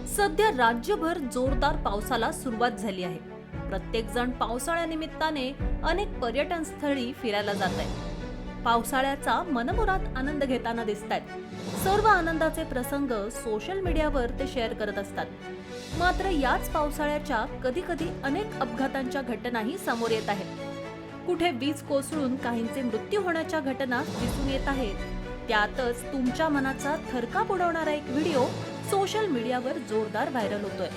सध्या राज्यभर जोरदार पावसाला सुरुवात झाली आहे. प्रत्येक जण पावसाळ्यानिमित्ताने अनेक पर्यटन स्थळी फिरायला जात आहे. पावसाळ्याचा मनमुराद आनंद घेताना दिसतायत. सर्व आनंदाचे प्रसंग सोशल मीडियावर ते शेअर करत असतात. मात्र याच पावसाळ्याच्या कधी कधी अनेक अपघातांच्या घटनाही समोर येत आहेत. कुठे वीज कोसळून काहींचे मृत्यू होण्याच्या घटना दिसून येत आहेत. त्यातच तुमच्या मनाचा थरकाप उडवणारा एक व्हिडिओ सोशल मीडियावर जोरदार व्हायरल होतोय.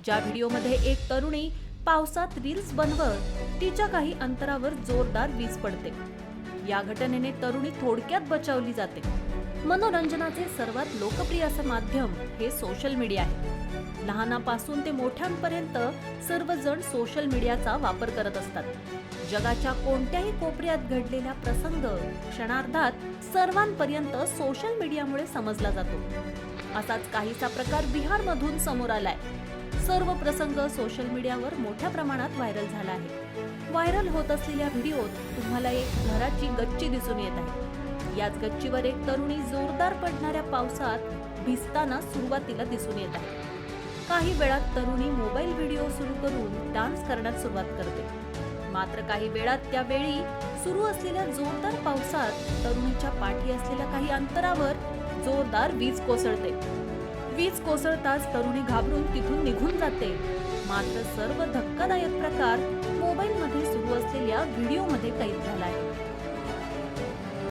ज्या व्हिडिओमध्ये एक तरुणी पावसात रील्स बनवत तिच्या काही अंतरावर जोरदार वीज पडते. या घटनेने तरुणी थोडक्यात बचावली जाते. मनोरंजनाचे सर्वात लोकप्रिय असं माध्यम हे सोशल मीडिया आहे. लहानापासून ते मोठ्यांपर्यंत सर्वजण सोशल मीडियाचा वापर करत असतात. जगाच्या कोणत्याही कोपऱ्यात घडलेला प्रसंग क्षणार्धात सर्वांपर्यंत सोशल मीडियामुळे समजला जातो. असाच काहीसा प्रकार बिहारमधून समोर आलाय. सर्व प्रसंग सोशल मीडियावर मोठ्या प्रमाणात व्हायरल झाला आहे. व्हायरल होत असलेल्या व्हिडिओत तुम्हाला एक घराची गच्ची दिसून येत आहे. याच गच्चीवर एक तरुणी जोरदार पडणाऱ्या पावसात भिजताना सुरुवातीला दिसून येत आहे. काही वेळात तरुणी मोबाईल व्हिडिओ सुरू करून डान्स करण्यास सुरुवात करते. मात्र काही वेळात त्यावेळी सुरू असलेल्या जोरदार पावसात तरुणीच्या पाठी असलेल्या काही अंतरावर जोरदार वीज कोसळते. वीज कोसळताच तरुणी घाबरून तिथून निघून जाते. मात्र सर्व धक्कादायक प्रकार मोबाईलमध्ये सुरू असलेल्या व्हिडिओमध्ये कैद झाला आहे.